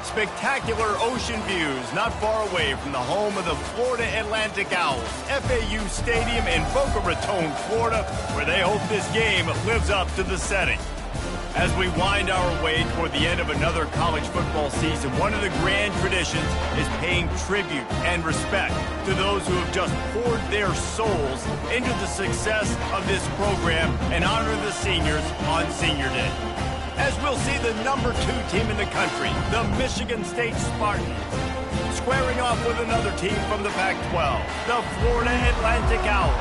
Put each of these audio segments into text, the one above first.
Spectacular ocean views not far away from the home of the Florida Atlantic Owls, FAU Stadium in Boca Raton, Florida, where they hope this game lives up to the setting. As we wind our way toward the end of another college football season, one of the grand traditions is paying tribute and respect to those who have just poured their souls into the success of this program and honor the seniors on Senior Day. As we'll see the #2 team in the country, the Michigan State Spartans, squaring off with another team from the Pac-12, the Florida Atlantic Owls.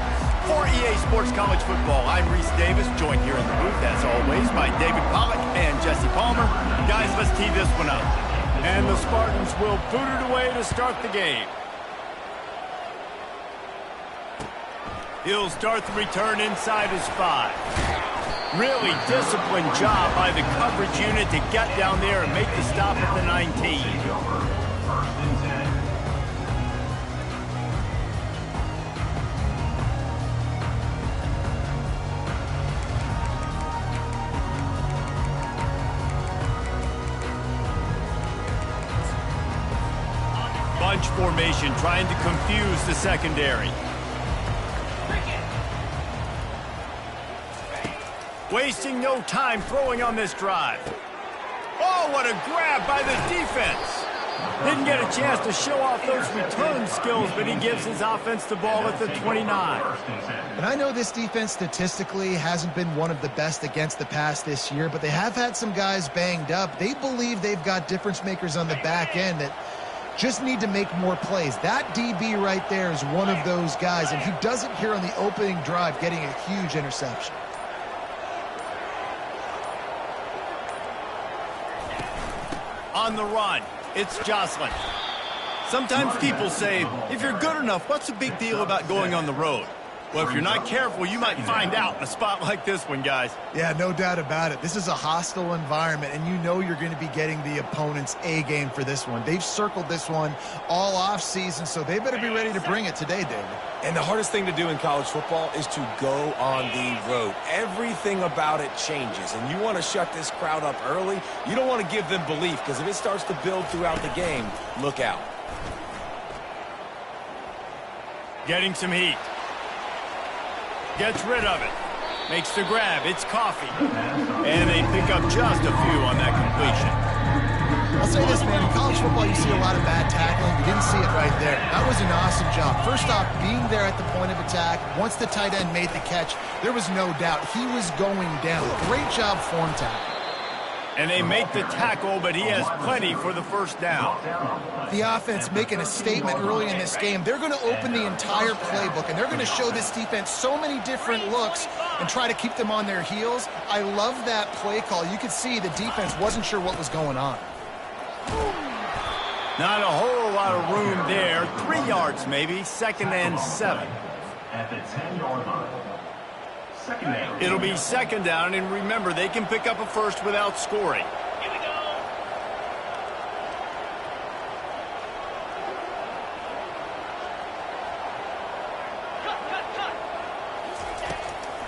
For EA Sports College Football, I'm Reese Davis, joined here in the booth, as always, by David Pollack and Jesse Palmer. Guys, let's tee this one up. And the Spartans will boot it away to start the game. He'll start the return inside his 5. Really disciplined job by the coverage unit to get down there and make the stop at the 19. Bunch formation trying to confuse the secondary. Wasting no time throwing on this drive. Oh, what a grab by the defense. Didn't get a chance to show off those return skills, but he gives his offense the ball at the 29. And I know this defense statistically hasn't been one of the best against the pass this year, but they have had some guys banged up. They believe they've got difference makers on the back end that just need to make more plays. That DB right there is one of those guys, and he does it here on the opening drive, getting a huge interception. On the run, it's Jocelyn. Sometimes people say, if you're good enough, what's the big deal about going on the road? Well, if you're not careful, you might find out in a spot like this one, guys. Yeah, no doubt about it. This is a hostile environment, and you know you're going to be getting the opponent's A game for this one. They've circled this one all off season, so they better be ready to bring it today, David. And the hardest thing to do in college football is to go on the road. Everything about it changes, and you want to shut this crowd up early. You don't want to give them belief, because if it starts to build throughout the game, look out. Getting some heat. Gets rid of it. Makes the grab. It's Coffee. And they pick up just a few on that completion. I'll say this, man. In college football, you see a lot of bad tackling. You didn't see it right there. That was an awesome job. First off, being there at the point of attack. Once the tight end made the catch, there was no doubt he was going down. Great job form tackle. And they make the tackle, but he has plenty for the first down. The offense making a statement early in this game. They're going to open the entire playbook, and they're going to show this defense so many different looks and try to keep them on their heels. I love that play call. You could see the defense wasn't sure what was going on. Not a whole lot of room there. 3 yards maybe. 2nd and 7. At the 10-yard line. It'll be 2nd down, and remember, they can pick up a first without scoring. Here we go.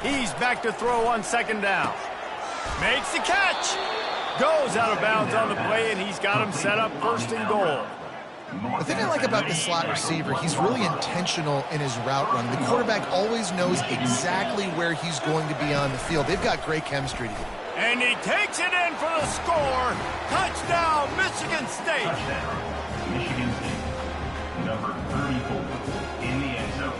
He's back to throw on 2nd down. Makes the catch. Goes out of bounds on the play, and he's got him set up 1st and goal. The thing I like about the slot receiver, he's really intentional in his route run. The quarterback always knows exactly where he's going to be on the field. They've got great chemistry together. And he takes it in for the score. Touchdown, Michigan State. Michigan State, number 34 in the end zone.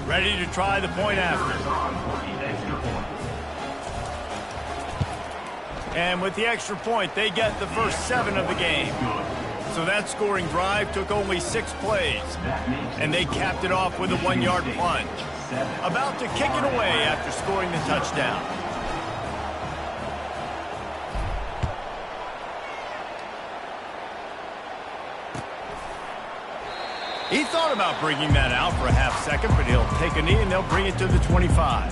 Ready to try the point after. And with the extra point, they get the first 7 of the game. So that scoring drive took only 6 plays. And they capped it off with a 1-yard plunge. About to kick it away after scoring the touchdown. He thought about bringing that out for a half second, but he'll take a knee and they'll bring it to the 25.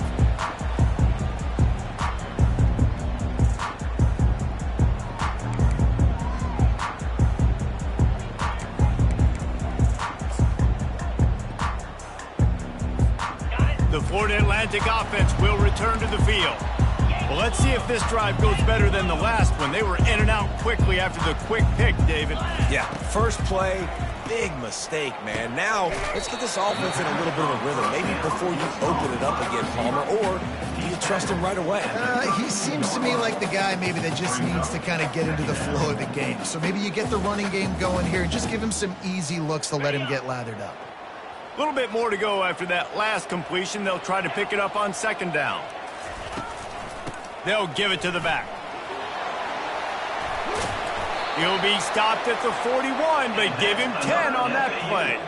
The Florida Atlantic offense will return to the field. Well, let's see if this drive goes better than the last one. They were in and out quickly after the quick pick, David. Yeah, first play, big mistake, man. Now, let's get this offense in a little bit of a rhythm. Maybe before you open it up again, Palmer, or do you trust him right away? He seems to me like the guy maybe that just needs to kind of get into the flow of the game. So maybe you get the running game going here and just give him some easy looks to let him get lathered up. A little bit more to go after that last completion. They'll try to pick it up on second down. They'll give it to the back. He'll be stopped at the 41, but give him 10 on that play.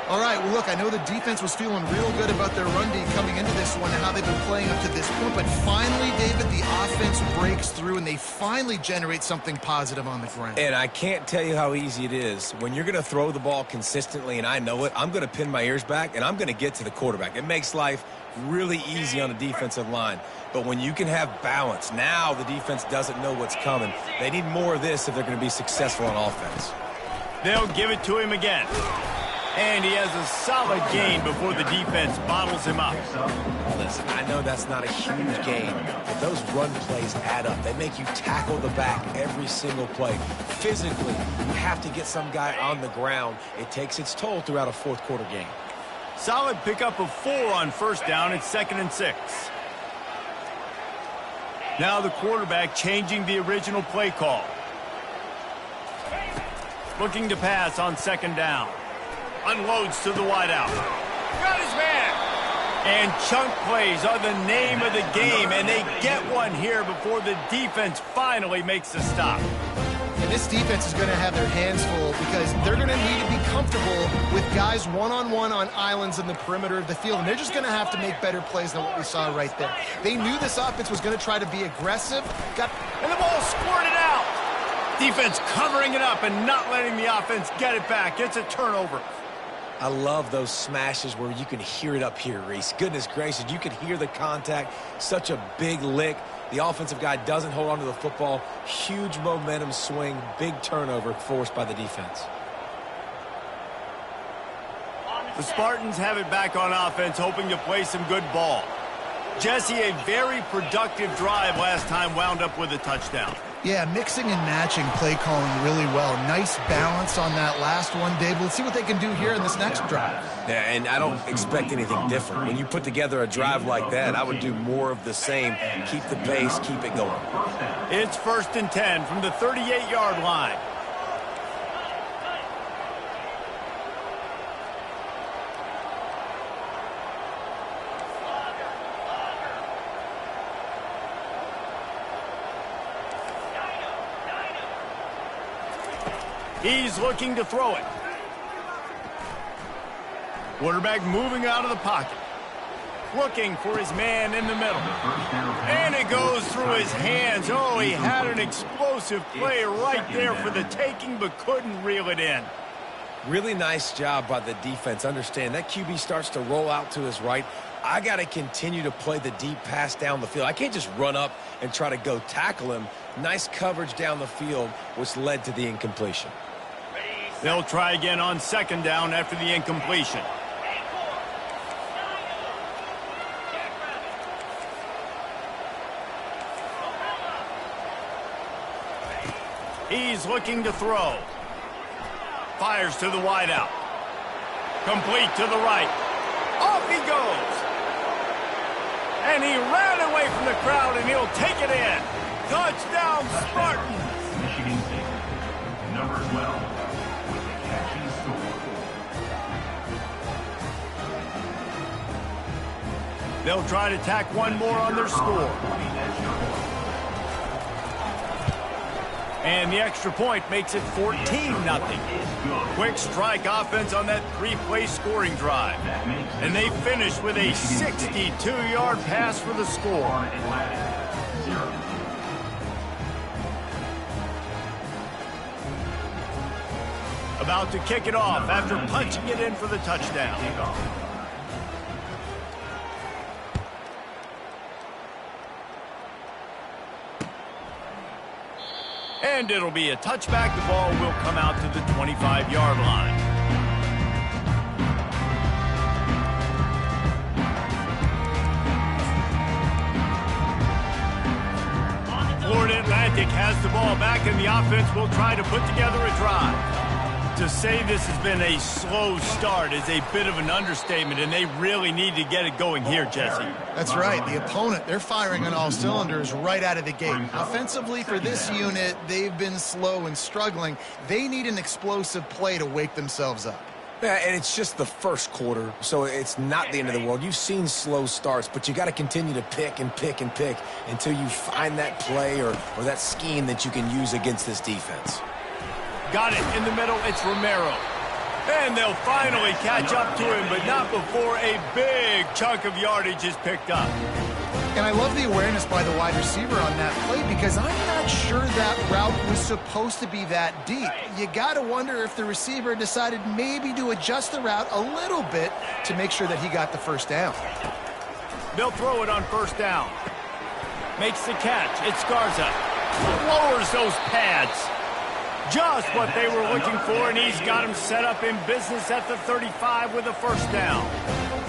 All right, well, look, I know the defense was feeling real good about their run D coming into this one and how they've been playing up to this point, but finally, David, the offense breaks through and they finally generate something positive on the ground. And I can't tell you how easy it is. When you're going to throw the ball consistently, and I know it, I'm going to pin my ears back, and I'm going to get to the quarterback. It makes life really easy on the defensive line. But when you can have balance, now the defense doesn't know what's coming. They need more of this if they're going to be successful on offense. They'll give it to him again. And he has a solid gain before the defense bottles him up. Listen, I know that's not a huge gain, but those run plays add up. They make you tackle the back every single play. Physically, you have to get some guy on the ground. It takes its toll throughout a fourth quarter game. Solid pickup of 4 on first down. It's 2nd and 6. Now the quarterback changing the original play call. Looking to pass on second down. Unloads to the wideout. Got his man. And chunk plays are the name of the game, and they get one here before the defense finally makes a stop. And this defense is going to have their hands full because they're going to need to be comfortable with guys one-on-one on islands in the perimeter of the field, and they're just going to have to make better plays than what we saw right there. They knew this offense was going to try to be aggressive. And the ball squirted out. Defense covering it up and not letting the offense get it back. It's a turnover. I love those smashes where you can hear it up here, Reese. Goodness gracious, you can hear the contact. Such a big lick. The offensive guy doesn't hold on to the football. Huge momentum swing, big turnover forced by the defense. The Spartans have it back on offense, hoping to play some good ball. Jesse, a very productive drive last time, wound up with a touchdown. Yeah, mixing and matching play calling really well. Nice balance on that last one, Dave. Let's see what they can do here in this next drive. Yeah, and I don't expect anything different. When you put together a drive like that, I would do more of the same. Keep the pace, keep it going. It's 1st and 10 from the 38-yard line. He's looking to throw it. Quarterback moving out of the pocket. Looking for his man in the middle. And it goes through his hands. Oh, he had an explosive play right there for the taking, but couldn't reel it in. Really nice job by the defense. Understand that QB starts to roll out to his right. I got to continue to play the deep pass down the field. I can't just run up and try to go tackle him. Nice coverage down the field, which led to the incompletion. They'll try again on second down after the incompletion. He's looking to throw. Fires to the wideout. Complete to the right. Off he goes. And he ran away from the crowd, and he'll take it in. Touchdown, Spartans. Michigan State, number 12, with the catching score. They'll try to tack one more on their score. And the extra point makes it 14-0. Quick strike offense on that 3-play scoring drive. And they finish with a 62-yard pass for the score. About to kick it off after punching it in for the touchdown. And it'll be a touchback. The ball will come out to the 25-yard line. Florida Atlantic has the ball back, and the offense will try to put together a drive. To say this has been a slow start is a bit of an understatement, and they really need to get it going here, Jesse. That's right. The opponent, they're firing on all cylinders right out of the gate. Offensively, for this unit, they've been slow and struggling. They need an explosive play to wake themselves up. Yeah, and it's just the first quarter, so it's not the end of the world. You've seen slow starts, but you got to continue to pick and pick and pick until you find that play or that scheme that you can use against this defense. Got it in the middle. It's Romero. And they'll finally catch up to him, but not before a big chunk of yardage is picked up. And I love the awareness by the wide receiver on that play because I'm not sure that route was supposed to be that deep. You got to wonder if the receiver decided maybe to adjust the route a little bit to make sure that he got the first down. They'll throw it on first down. Makes the catch. It's Garza. Lowers those pads. Just what they were looking for, and he's got him set up in business at the 35 with a first down.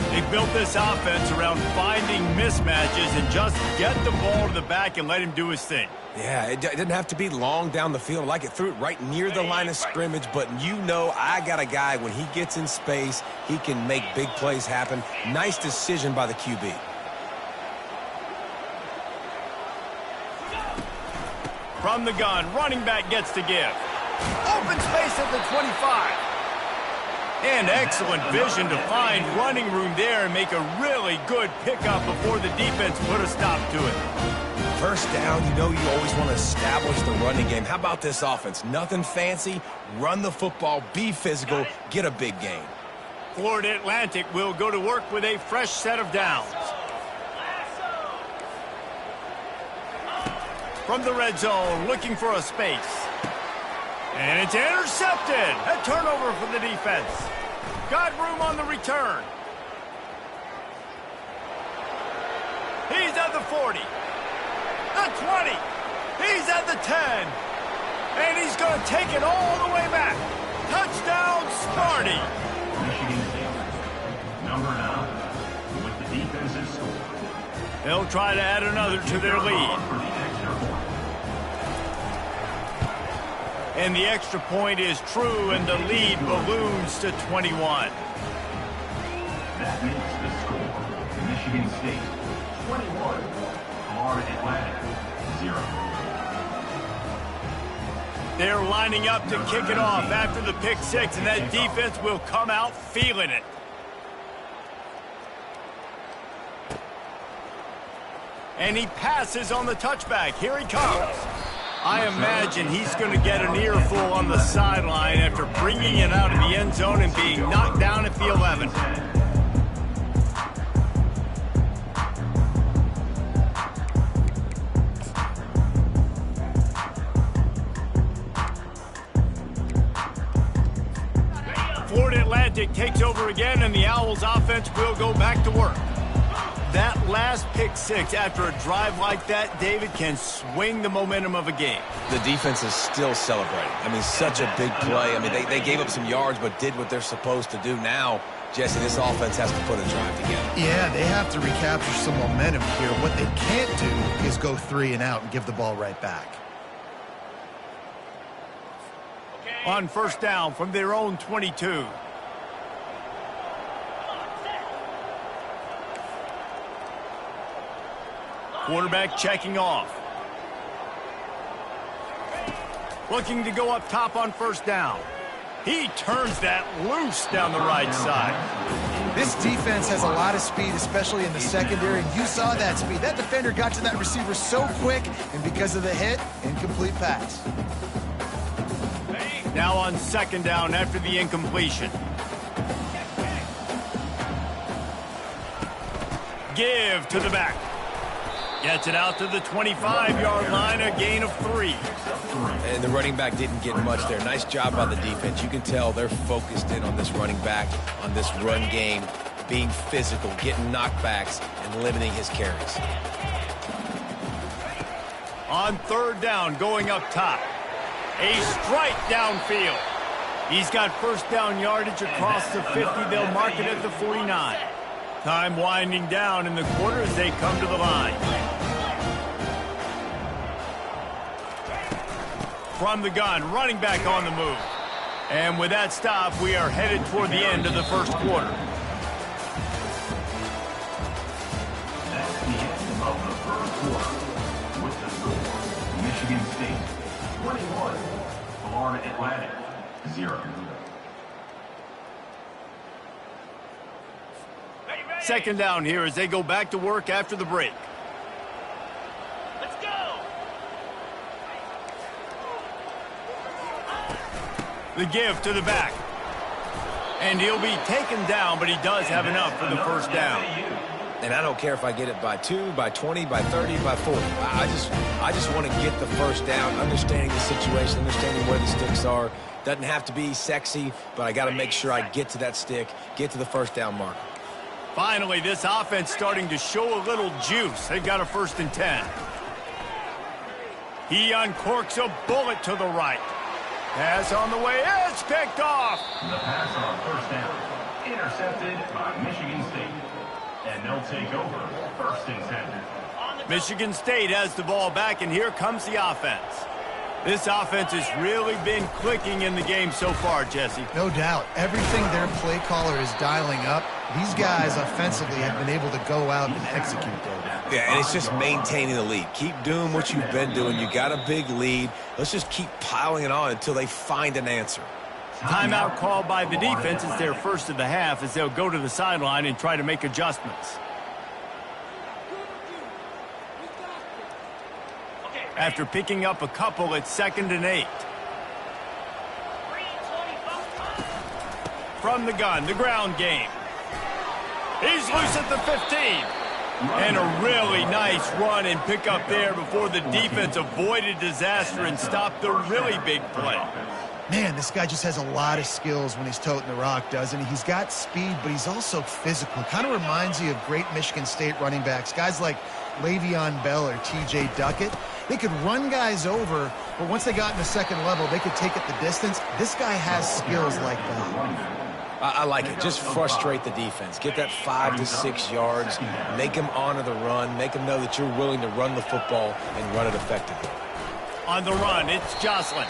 They built this offense around finding mismatches and just get the ball to the back and let him do his thing. Yeah, it didn't have to be long down the field. Like it threw it right near the line of scrimmage, but you know I got a guy, when he gets in space, he can make big plays happen. Nice decision by the QB. From the gun, running back gets to give. Open space at the 25. And excellent vision to find running room there and make a really good pickup before the defense put a stop to it. First down, you know you always want to establish the running game. How about this offense? Nothing fancy. Run the football, be physical, get a big gain. Florida Atlantic will go to work with a fresh set of downs. From the red zone, looking for a space. And it's intercepted. A turnover for the defense. Got room on the return. He's at the 40. The 20. He's at the 10. And he's going to take it all the way back. Touchdown, Sparty. Michigan State, number 9, with the defensive score. They'll try to add another to their lead. And the extra point is true, and the lead balloons to 21. That makes the score: Michigan State 21, Florida Atlantic 0. They're lining up to kick it off after the pick six, and that defense will come out feeling it. And he passes on the touchback. Here he comes. I imagine he's going to get an earful on the sideline after bringing it out of the end zone and being knocked down at the 11. Florida Atlantic takes over again, and the Owls offense will go back to work. That last pick six after a drive like that, David, can swing the momentum of a game. The defense is still celebrating. I mean, such a big play. I mean, they gave up some yards but did what they're supposed to do. Now, Jesse, this offense has to put a drive together. Yeah, they have to recapture some momentum here. What they can't do is go 3 and out and give the ball right back. On first down from their own 22. Quarterback checking off. Looking to go up top on first down. He turns that loose down the right side. This defense has a lot of speed, especially in the secondary. You saw that speed. That defender got to that receiver so quick, and because of the hit, incomplete pass. Now on second down after the incompletion. Give to the back. Gets it out to the 25-yard line, a gain of 3. And the running back didn't get much there. Nice job by the defense. You can tell they're focused in on this running back, on this run game, being physical, getting knockbacks, and limiting his carries. On 3rd down, going up top. A strike downfield. He's got first down yardage across the 50. They'll mark it at the 49. Time winding down in the quarter as they come to the line. From the gun, running back on the move. And with that stop, we are headed toward the end of the first quarter. That's the end of the first quarter. With the score, Michigan State 21, Florida Atlantic 0. Second down here as they go back to work after the break. Let's go! The give to the back. And he'll be taken down, but he does have enough for the first down. And I don't care if I get it by 2, by 20, by 30, by 40. I just want to get the first down, understanding the situation, understanding where the sticks are. Doesn't have to be sexy, but I got to make sure I get to that stick, get to the first down marker. Finally, this offense starting to show a little juice. They've got a 1st and 10. He uncorks a bullet to the right. Pass on the way. It's picked off. The pass on first down, intercepted by Michigan State. And they'll take over 1st and 10. Michigan State has the ball back, and here comes the offense. This offense has really been clicking in the game so far, Jesse. No doubt. Everything their play caller is dialing up, these guys offensively have been able to go out and execute, David. Yeah, and it's just maintaining the lead. Keep doing what you've been doing. You got a big lead. Let's just keep piling it on until they find an answer. Timeout called by the defense. It's their first of the half as they'll go to the sideline and try to make adjustments. After picking up a couple, it's 2nd and 8. From the gun, the ground game. He's loose at the 15. And a really nice run and pick up there before the defense avoided disaster and stopped the really big play. Man, this guy just has a lot of skills when he's toting the rock, doesn't he? He's got speed, but he's also physical. Kind of reminds you of great Michigan State running backs. Guys like Le'Veon Bell or T.J. Duckett. They could run guys over, but once they got in the second level, they could take it the distance. This guy has skills like that. I like it. Just frustrate the defense. Get that 5 to 6 yards. Make them honor the run. Make them know that you're willing to run the football and run it effectively. On the run, it's Jocelyn.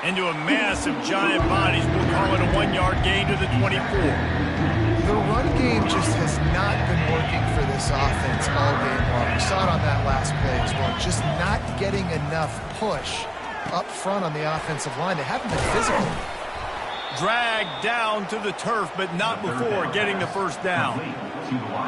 Into a mass of giant bodies. We'll call it a 1-yard gain to the 24. The run game just has not been working for this offense all game long. We saw it on that last play as well. Just not getting enough push up front on the offensive line. They haven't been physical. Dragged down to the turf, but not before getting the first down.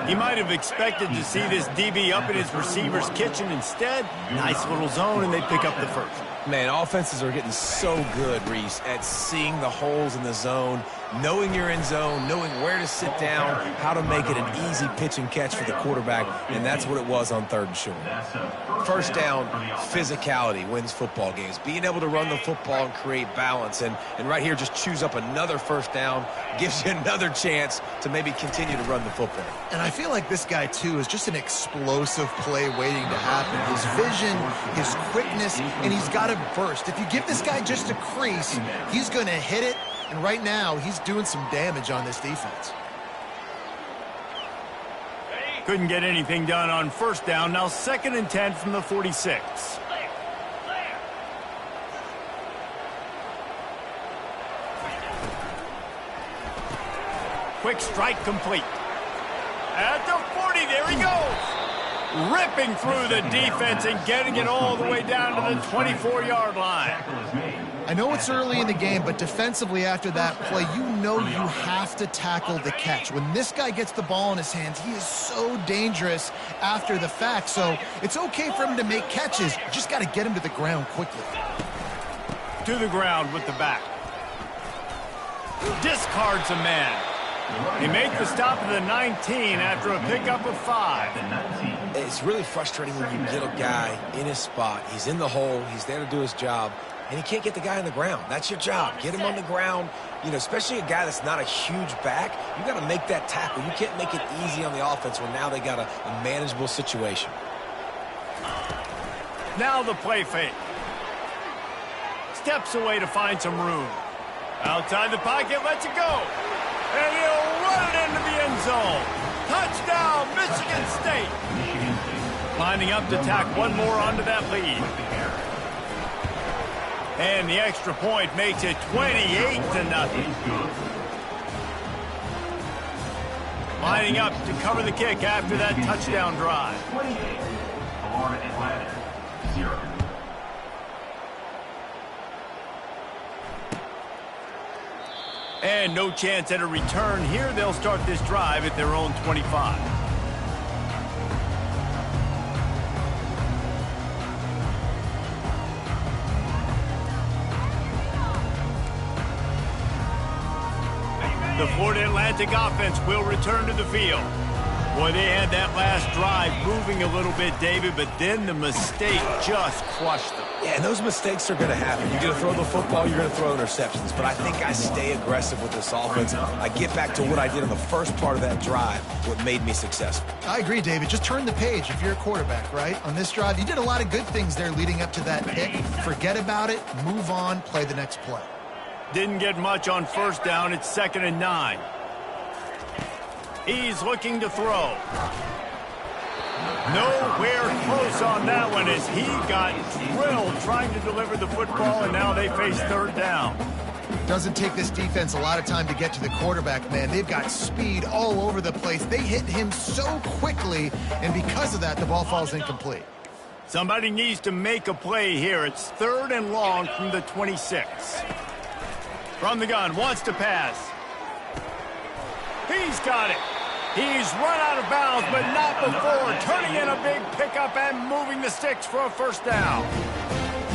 He might have expected to see this DB up in his receiver's kitchen. Instead, nice little zone, and they pick up the first. Man, offenses are getting so good, Reese, at seeing the holes in the zone, knowing you're in zone, knowing where to sit down, how to make it an easy pitch and catch for the quarterback, and that's what it was on 3rd and short. First down, physicality wins football games. Being able to run the football and create balance, and right here just choose up another first down, gives you another chance to maybe continue to run the football. And I feel like this guy, too, is just an explosive play waiting to happen. His vision, his quickness, and he's got a burst. If you give this guy just a crease, he's going to hit it. And right now, he's doing some damage on this defense. Couldn't get anything done on first down. Now 2nd and 10 from the 46. Quick strike complete. At the 40, there he goes. Ripping through the defense and getting it all the way down to the 24-yard line. I know it's early in the game, but defensively after that play, you know you have to tackle the catch. When this guy gets the ball in his hands, he is so dangerous after the fact. So it's okay for him to make catches. You just got to get him to the ground quickly. To the ground with the back. Discards a man. He made the stop at the 19 after a pickup of 5. It's really frustrating when you get a guy in his spot. He's in the hole. He's there to do his job, and he can't get the guy on the ground. That's your job. Get him on the ground. You know, especially a guy that's not a huge back, you got to make that tackle. You can't make it easy on the offense when now they got a manageable situation. Now the play fake. Steps away to find some room. Outside the pocket, lets it go. And he'll run it into the end zone. Touchdown, Michigan State. Lining up to tack one more onto that lead. And the extra point makes it 28-0. Lining up to cover the kick after that touchdown drive. 28, Florida Atlantic, 0. And no chance at a return here. They'll start this drive at their own 25. The Florida Atlantic offense will return to the field. Boy, they had that last drive moving a little bit, David, but then the mistake just crushed them. Yeah, and those mistakes are going to happen. You're going to throw the football, you're going to throw interceptions. But I think I stay aggressive with this offense. I get back to what I did in the first part of that drive, what made me successful. I agree, David. Just turn the page if you're a quarterback, right? On this drive, you did a lot of good things there leading up to that pick. Forget about it, move on, play the next play. Didn't get much on first down. It's 2nd and 9. He's looking to throw. Nowhere close on that one as he got drilled trying to deliver the football, and now they face 3rd down. Doesn't take this defense a lot of time to get to the quarterback, man. They've got speed all over the place. They hit him so quickly, and because of that, the ball falls incomplete. Somebody needs to make a play here. It's 3rd and long from the 26. From the gun, wants to pass. He's got it. He's run out of bounds, but not before turning in a big pickup and moving the sticks for a 1st down.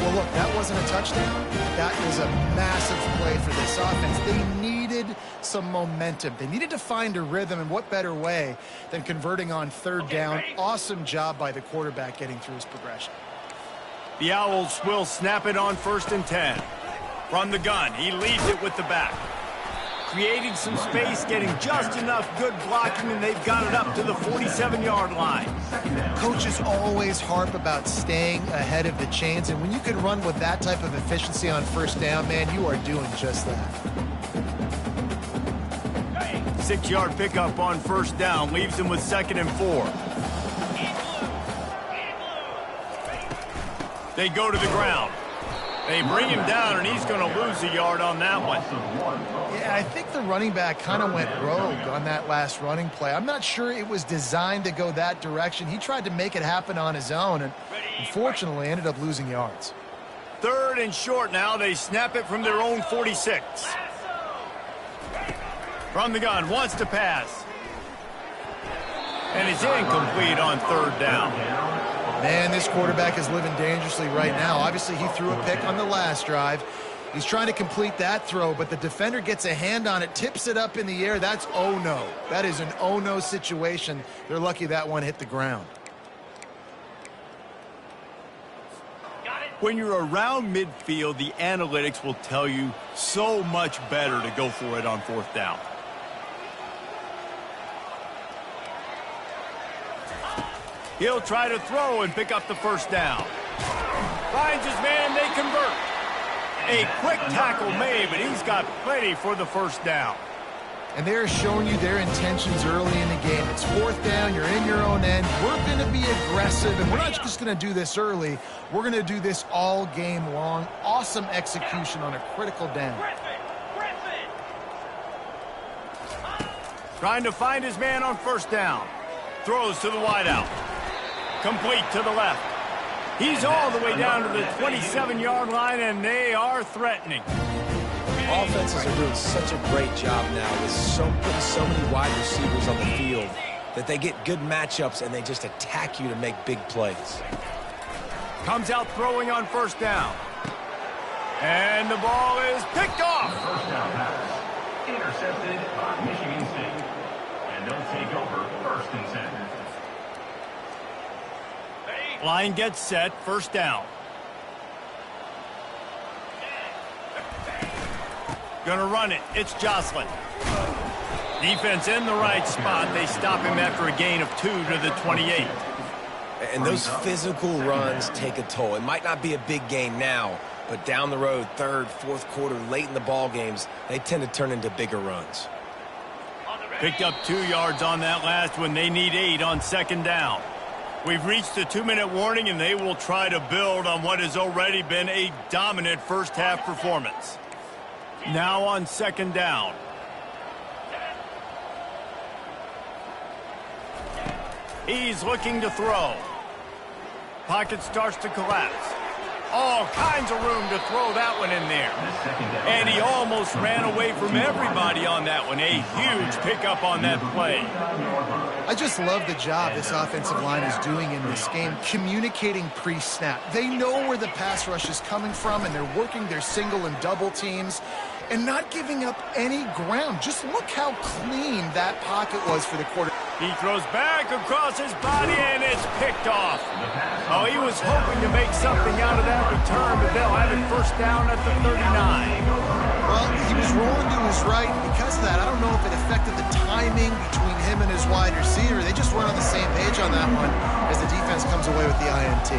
Well, look, that wasn't a touchdown. That is a massive play for this offense. They needed some momentum. They needed to find a rhythm, and what better way than converting on 3rd down. Awesome job by the quarterback getting through his progression. The Owls will snap it on 1st and 10. From the gun, he leads it with the back. Creating some space, getting just enough good blocking, and they've got it up to the 47-yard line. Coaches always harp about staying ahead of the chains, and when you can run with that type of efficiency on 1st down, man, you are doing just that. 6-yard pickup on 1st down leaves him with 2nd and 4. They go to the ground. They bring him down, and he's going to lose a yard on that one. Yeah, I think the running back kind of went rogue on that last running play. I'm not sure it was designed to go that direction. He tried to make it happen on his own, and unfortunately ended up losing yards. 3rd and short now. They snap it from their own 46. From the gun, wants to pass. And it's incomplete on 3rd down. Man, this quarterback is living dangerously right now. Obviously, he threw a pick on the last drive. He's trying to complete that throw, but the defender gets a hand on it, tips it up in the air. That's oh-no. That is an oh-no situation. They're lucky that one hit the ground. When you're around midfield, the analytics will tell you so much better to go for it on 4th down. He'll try to throw and pick up the 1st down. Finds his man, they convert. A quick tackle made, but he's got plenty for the 1st down. And they're showing you their intentions early in the game. It's 4th down, you're in your own end. We're going to be aggressive, and we're not just going to do this early. We're going to do this all game long. Awesome execution on a critical down. Trying to find his man on 1st down. Throws to the wideout. Complete to the left. He's all the way down to the 27-yard line, and they are threatening. Offenses are doing such a great job now with putting so many wide receivers on the field that they get good matchups and they just attack you to make big plays. Comes out throwing on 1st down. And the ball is picked off. First down pass intercepted by Michigan State. And they'll take over 1st and 10. Line gets set, first down. Gonna run it. It's Jocelyn. Defense in the right spot. They stop him after a gain of 2 to the 28. And those physical runs take a toll. It might not be a big gain now, but down the road, third, fourth quarter, late in the ball games, they tend to turn into bigger runs. Picked up 2 yards on that last one. They need 8 on second down. We've reached the 2-minute warning, and they will try to build on what has already been a dominant first-half performance. Now on second down. He's looking to throw. Pocket starts to collapse. All kinds of room to throw that one in there. And he almost ran away from everybody on that one. A huge pickup on that play. I just love the job this offensive line is doing in this game, communicating pre-snap. They know where the pass rush is coming from, and they're working their single and double teams and not giving up any ground. Just look how clean that pocket was for the quarter. He throws back across his body, and it's picked off. Oh, he was hoping to make something out of that return, but they'll have it first down at the 39. Well, he was rolling to his right, and because of that, I don't know if it affected the timing between him and his wide receiver. They just weren't on the same page on that one as the defense comes away with the INT.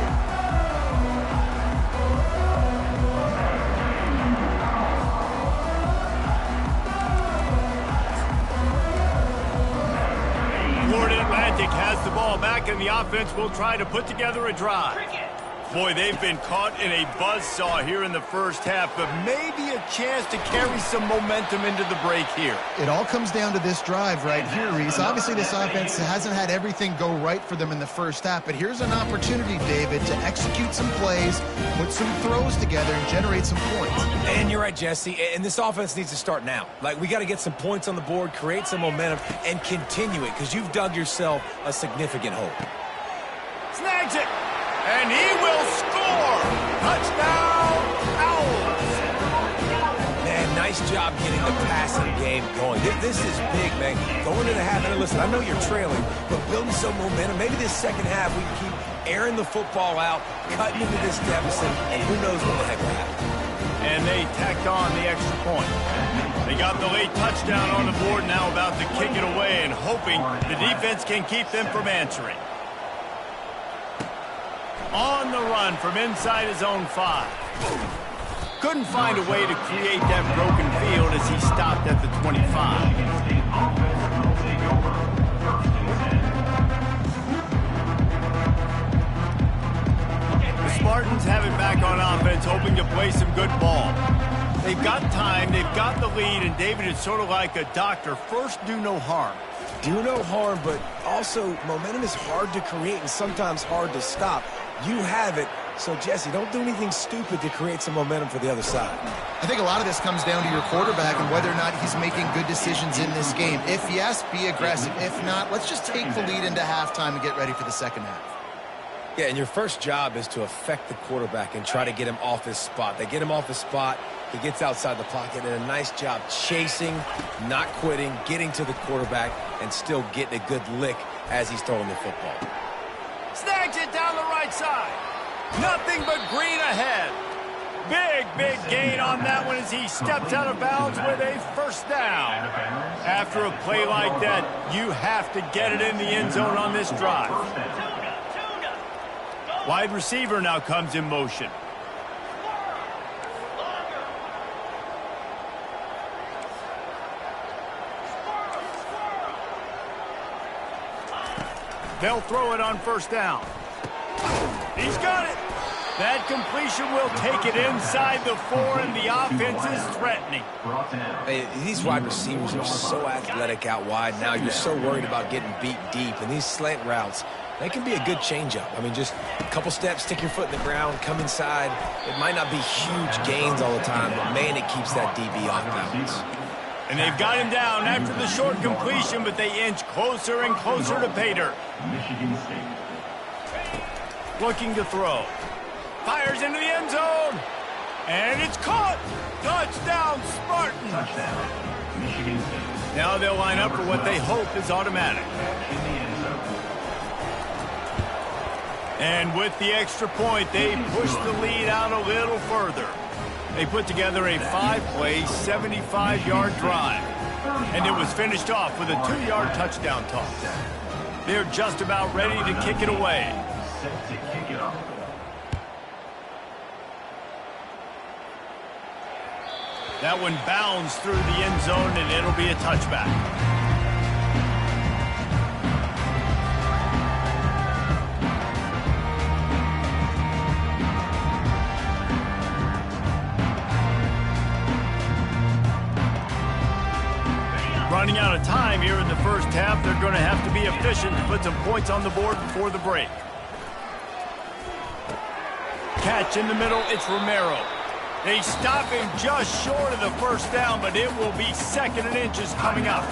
Florida Atlantic has the ball back, and the offense will try to put together a drive. Boy, they've been caught in a buzzsaw here in the first half, but maybe a chance to carry some momentum into the break here. It all comes down to this drive right here, Reese. Obviously, this offense hasn't had everything go right for them in the first half, but here's an opportunity, David, to execute some plays, put some throws together, and generate some points. And you're right, Jesse, and this offense needs to start now. Like, we got to get some points on the board, create some momentum, and continue it, because you've dug yourself a significant hole. Snags it, and he will score. Touchdown, Owls. Man, nice job getting the passing game going. This is big, man. Going into the half, and listen, I know you're trailing, but building some momentum. Maybe this second half we can keep airing the football out, cutting into this deficit, and who knows what the heck will happen. And they tacked on the extra point. They got the late touchdown on the board, now about to kick it away and hoping the defense can keep them from answering. On the run from inside his own 5. Couldn't find a way to create that broken field as he stopped at the 25. The Spartans have it back on offense, hoping to play some good ball. They've got time, they've got the lead, and David is sort of like a doctor. First, do no harm. Do no harm, but also momentum is hard to create and sometimes hard to stop. You have it, so Jesse, don't do anything stupid to create some momentum for the other side. I think a lot of this comes down to your quarterback and whether or not he's making good decisions in this game. If yes, be aggressive. If not, let's just take the lead into halftime and get ready for the second half. Yeah, and your first job is to affect the quarterback and try to get him off his spot. They get him off his spot, he gets outside the pocket, and a nice job chasing, not quitting, getting to the quarterback, and still getting a good lick as he's throwing the football. Snags it down the right side. Nothing but green ahead. Big gain on that one as he steps out of bounds with a first down. After a play like that, you have to get it in the end zone on this drive. Wide receiver now comes in motion. They'll throw it on first down. He's got it. That completion will take it inside the 4, and the offense is threatening. Hey, these wide receivers are so athletic out wide now. You're so worried about getting beat deep, and these slant routes, they can be a good changeup. I mean, just a couple steps, stick your foot in the ground, come inside. It might not be huge gains all the time, but, man, it keeps that DB off balance. And they've got him down after the short completion, but they inch closer and closer to pay dirt. Looking to throw. Fires into the end zone. And it's caught. Touchdown, Spartans. Now they'll line up for what they hope is automatic. And with the extra point, they push the lead out a little further. They put together a 5-play, 75-yard drive. And it was finished off with a 2-yard touchdown toss. They're just about ready to kick it away. Set to kick it off. That one bounds through the end zone, and it'll be a touchback. Running out of time here in the first half. They're going to have to be efficient to put some points on the board before the break. Catch in the middle, it's Romero. They stop him just short of the first down, but it will be 2nd and inches coming up.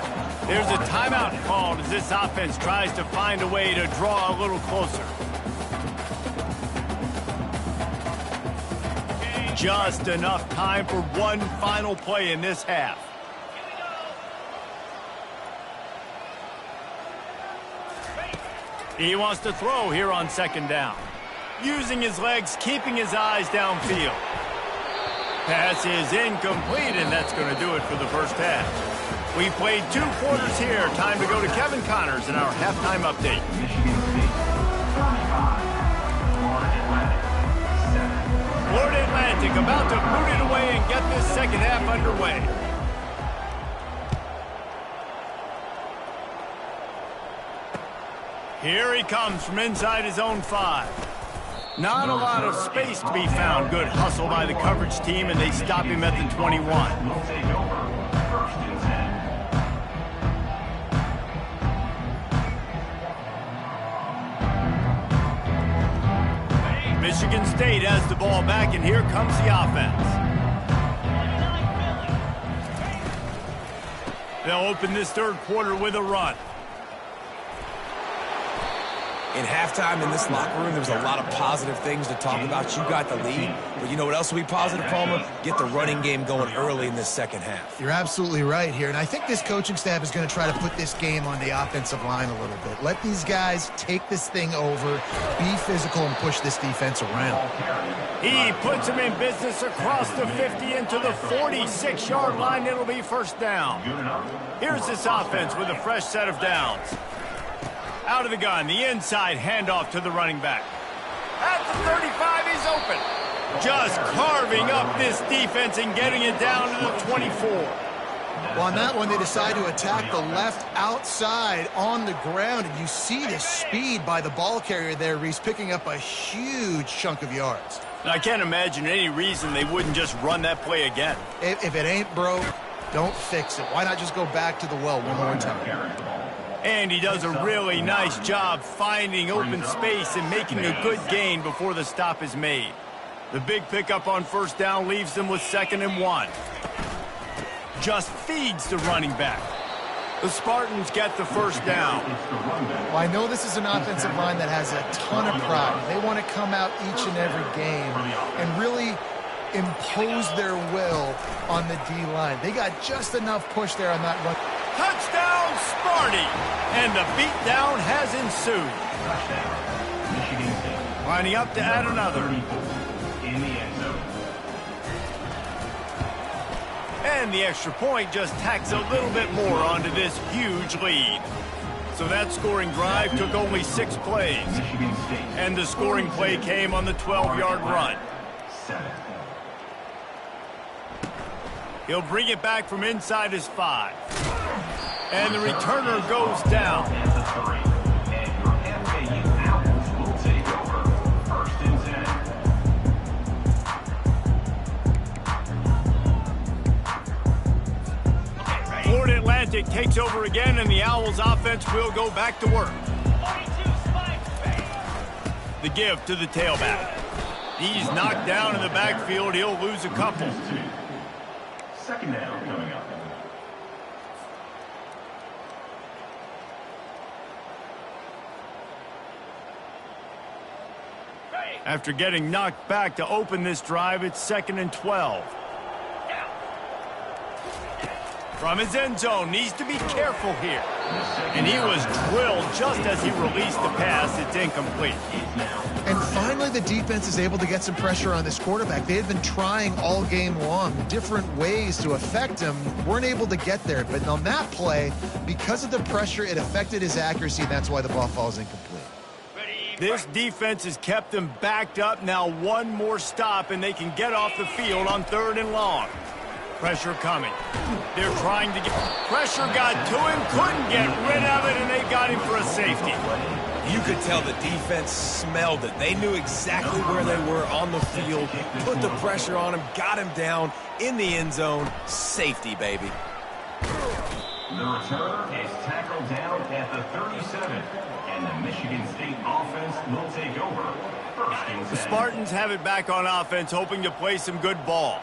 There's a timeout called as this offense tries to find a way to draw a little closer. Just enough time for one final play in this half. He wants to throw here on 2nd down. Using his legs, keeping his eyes downfield. Pass is incomplete, and that's going to do it for the first half. We played 2 quarters here. Time to go to Kevin Connors in our halftime update. Michigan State, 35. Florida Atlantic, 7. Florida Atlantic about to boot it away and get this second half underway. Here he comes from inside his own 5. Not a lot of space to be found. Good hustle by the coverage team, and they stop him at the 21. Will take over. 1st and 10. Michigan State has the ball back, and here comes the offense. They'll open this 3rd quarter with a run. In halftime in this locker room, there was a lot of positive things to talk about. You got the lead, but you know what else will be positive, Palmer? Get the running game going early in this second half. You're absolutely right here, and I think this coaching staff is going to try to put this game on the offensive line a little bit. Let these guys take this thing over, be physical, and push this defense around. He puts him in business across the 50 into the 46-yard line. It'll be 1st down. Here's this offense with a fresh set of downs. Out of the gun, the inside handoff to the running back. At the 35, he's open. Just carving up this defense and getting it down to the 24. Well, on that one, they decide to attack the left outside on the ground, and you see the speed by the ball carrier there, Reese, picking up a huge chunk of yards. I can't imagine any reason they wouldn't just run that play again. If it ain't broke, don't fix it. Why not just go back to the well one more time? And he does a really nice job finding open space and making a good gain before the stop is made. The big pickup on 1st down leaves them with 2nd and 1. Just feeds the running back. The Spartans get the 1st down. Well, I know this is an offensive line that has a ton of pride. They want to come out each and every game and really impose their will on the D-line. They got just enough push there on that run. Touchdown, Sparty! And the beatdown has ensued. Touchdown, Michigan State. Lining up to add another. 34 in the end zone. And the extra point just tacks a little bit more onto this huge lead. So that scoring drive took only 6 plays. Michigan State. And the scoring play came on the 12-yard run. 7. He'll bring it back from inside his 5. And the returner goes down. And your FAU Owls will take over. 1st and 10. Florida Atlantic takes over again, and the Owls offense will go back to work. The give to the tailback. He's knocked down in the backfield. He'll lose a couple. 2nd down coming up. After getting knocked back to open this drive, it's 2nd and 12. From his end zone, needs to be careful here. And he was drilled just as he released the pass. It's incomplete. It's now the defense is able to get some pressure on this quarterback. They had been trying all game long, different ways to affect him, weren't able to get there. But on that play, because of the pressure, it affected his accuracy, and that's why the ball falls incomplete. This defense has them them backed up. Now one more stop, and they can get off the field on 3rd and long. Pressure coming. They're trying to get... Pressure got to him, couldn't get rid of it, and they got him for a safety. You could tell the defense smelled it. They knew exactly where they were on the field, put the pressure on him, got him down in the end zone. Safety, baby. The returner is tackled down at the 37, and the Michigan State offense will take over. The Spartans have it back on offense, hoping to play some good ball.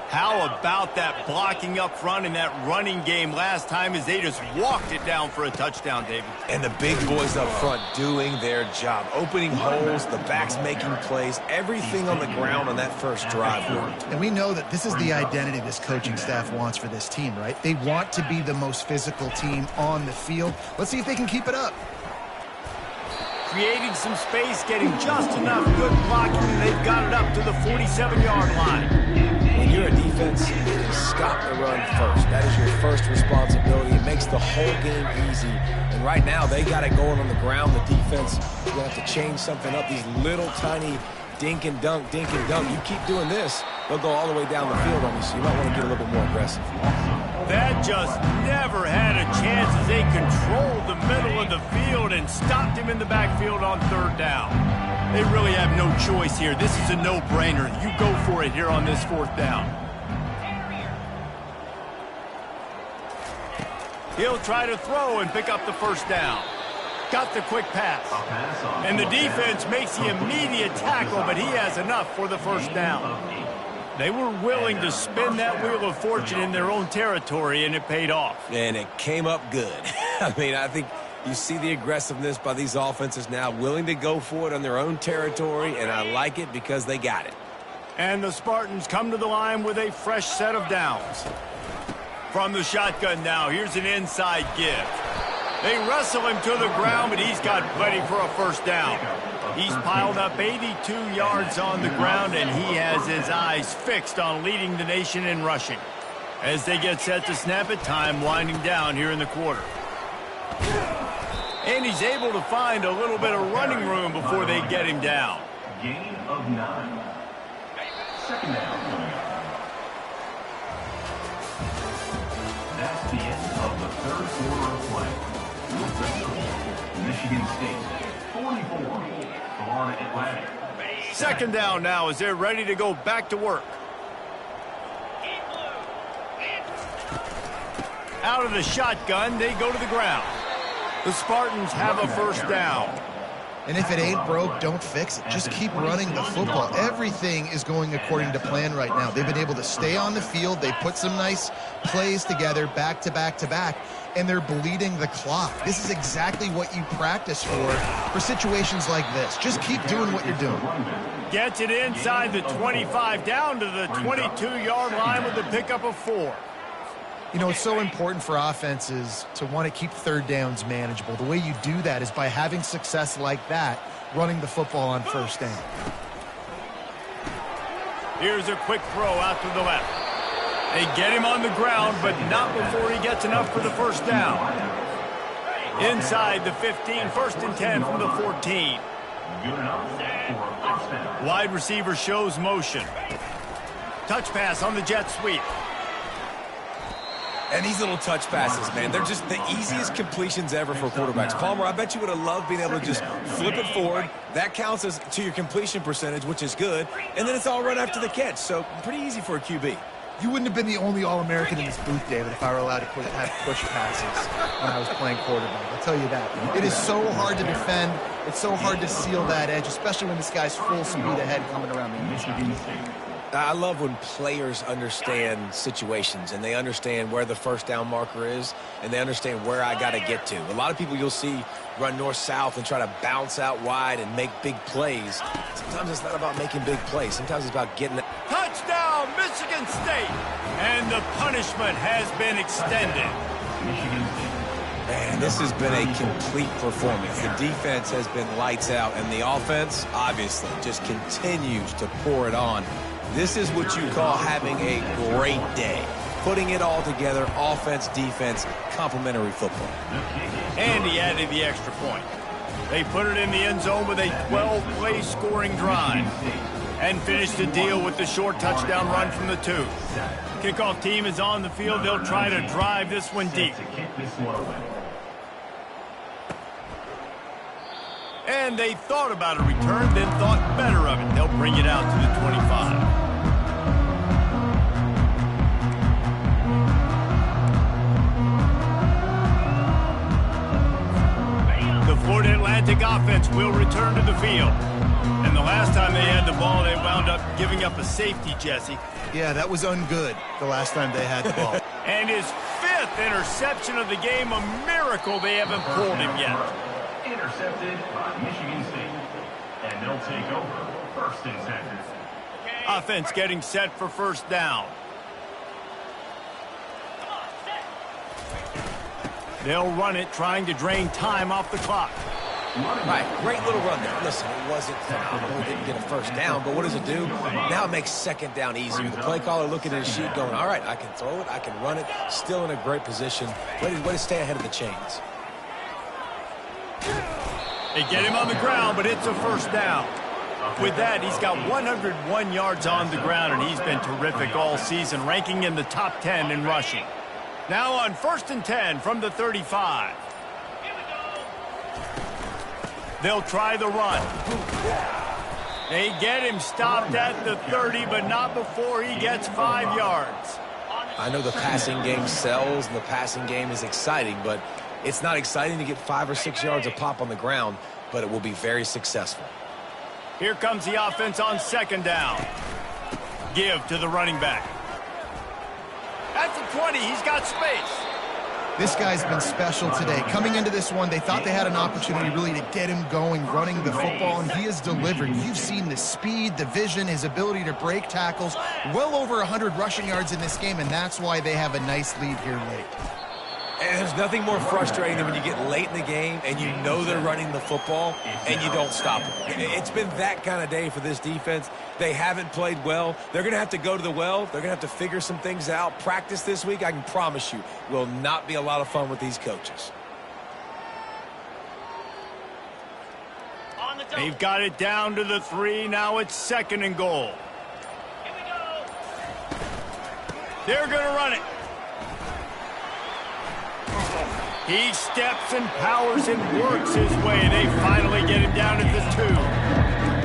How about that blocking up front in that running game last time as they just walked it down for a touchdown, David? And the big boys up front doing their job, opening holes, the backs making plays, everything on the ground on that first drive worked. And we know that this is the identity this coaching staff wants for this team, right? They want to be the most physical team on the field. Let's see if they can keep it up. Creating some space, getting just enough good blocking, and they've got it up to the 47-yard line. When you're a defense, it is stop the run first. That is your first responsibility. It makes the whole game easy. And right now, they got it going on the ground. The defense is going to have to change something up. These little tiny dink and dunk, dink and dunk. You keep doing this, they'll go all the way down the field on you, so you might want to get a little bit more aggressive. That just never had a chance as they controlled the middle of the field and stopped him in the backfield on 3rd down. They really have no choice here. This is a no-brainer. You go for it here on this 4th down. He'll try to throw and pick up the 1st down. Got the quick pass. And the defense makes the immediate tackle, but he has enough for the 1st down. They were willing to spin that wheel of fortune in their own territory, and it paid off. And it came up good. I mean, I think you see the aggressiveness by these offenses now, willing to go for it on their own territory, and I like it because they got it. And the Spartans come to the line with a fresh set of downs. From the shotgun now, here's an inside give. They wrestle him to the ground, but he's got plenty for a 1st down. He's piled up 82 yards on the ground, and he has his eyes fixed on leading the nation in rushing. As they get set to snap it, time winding down here in the quarter. And he's able to find a little bit of running room before they get him down. Gain of 9. 2nd down. That's the end of the 3rd quarter of play. With the score, Michigan State 44, Florida Atlantic. 2nd down now as they're ready to go back to work. Out of the shotgun, they go to the ground. The Spartans have a 1st down. And if it ain't broke, don't fix it. Just keep running the football. Everything is going according to plan right now. They've been able to stay on the field. They put some nice plays together back to back to back, and they're bleeding the clock. This is exactly what you practice for situations like this. Just keep doing what you're doing. Gets it inside the 25, down to the 22-yard line with the pickup of 4. You know, it's so important for offenses to want to keep 3rd downs manageable. The way you do that is by having success like that, running the football on 1st down. Here's a quick throw out to the left. They get him on the ground, but not before he gets enough for the 1st down. Inside the 15, 1st and 10 from the 14. Wide receiver shows motion. Touch pass on the jet sweep. And these little touch passes, man, they're just the easiest completions ever for quarterbacks. Palmer, I bet you would have loved being able to just flip it forward. That counts as to your completion percentage, which is good. And then it's all run after the catch, so pretty easy for a QB. You wouldn't have been the only All-American in this booth, David, if I were allowed to have push passes when I was playing quarterback. I'll tell you that. It is so hard to defend. It's so hard to seal that edge, especially when this guy's full speed ahead coming around the inside. I love when players understand situations and they understand where the 1st down marker is and they understand where I got to get to. A lot of people you'll see run north-south and try to bounce out wide and make big plays. Sometimes it's not about making big plays. Sometimes it's about getting it. Touchdown, Michigan State! And the punishment has been extended. Man, this has been a complete performance. The defense has been lights out, and the offense, obviously, just continues to pour it on. This is what you call having a great day. Putting it all together, offense, defense, complementary football. And he added the extra point. They put it in the end zone with a 12-play scoring drive and finished the deal with the short touchdown run from the 2. Kickoff team is on the field. They'll try to drive this one deep. And they thought about a return, then thought better of it. They'll bring it out to the 25. The Florida Atlantic offense will return to the field. And the last time they had the ball, they wound up giving up a safety, Jesse. Yeah, that was ungood the last time they had the ball. And his 5th interception of the game, a miracle they haven't pulled him yet. Intercepted by Michigan State. And they'll take over 1st and 10. Offense getting set for first down. They'll run it, trying to drain time off the clock. Right, great little run there. Listen, it wasn't phenomenal. Didn't get a first down, but what does it do? Now it makes second down easier. The play caller looking at his sheet going, all right, I can throw it, I can run it. Still in a great position. Way to stay ahead of the chains. They get him on the ground, but it's a first down. With that, he's got 101 yards on the ground, and he's been terrific all season, ranking in the top 10 in rushing. Now on 1st and 10 from the 35. They'll try the run. They get him stopped at the 30, but not before he gets 5 yards. I know the passing game sells, and the passing game is exciting, but it's not exciting to get 5 or 6 yards a pop on the ground, but it will be very successful. Here comes the offense on 2nd down. Give to the running back. At the 20, he's got space. This guy's been special today. Coming into this one, they thought they had an opportunity really to get him going, running the football, and he has delivered. You've seen the speed, the vision, his ability to break tackles. Well over 100 rushing yards in this game, and that's why they have a nice lead here late. And there's nothing more frustrating than when you get late in the game and you know they're running the football and you don't stop them. It's been that kind of day for this defense. They haven't played well. They're going to have to go to the well. They're going to have to figure some things out. Practice this week, I can promise you, will not be a lot of fun with these coaches. They've got it down to the 3. Now it's 2nd and goal. Here we go. They're going to run it. He steps and powers and works his way. They finally get him down at the 2.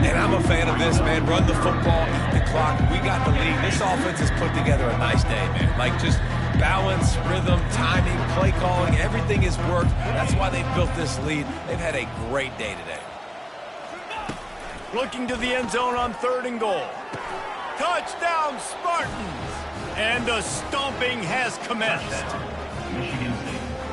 And I'm a fan of this, man. Run the football, eat the clock. We got the lead. This offense has put together a nice day, man. Like just balance, rhythm, timing, play calling, everything has worked. That's why they've built this lead. They've had a great day today. Looking to the end zone on 3rd and goal. Touchdown, Spartans! And the stomping has commenced.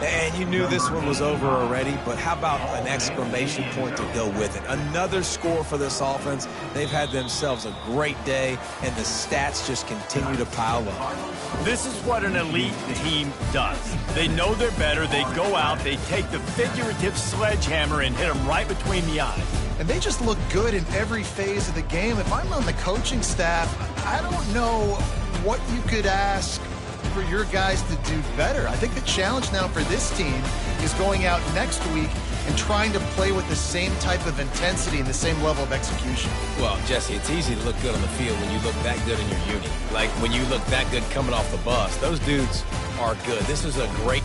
And you knew this one was over already, but how about an exclamation point to go with it? Another score for this offense. They've had themselves a great day, and the stats just continue to pile up. This is what an elite team does. They know they're better. They go out, they take the figurative sledgehammer and hit them right between the eyes. And they just look good in every phase of the game. If I'm on the coaching staff, I don't know what you could ask for your guys to do better. I think the challenge now for this team is going out next week and trying to play with the same type of intensity and the same level of execution. Well, Jesse, it's easy to look good on the field when you look that good in your uni. Like when you look that good coming off the bus. Those dudes are good. This is a great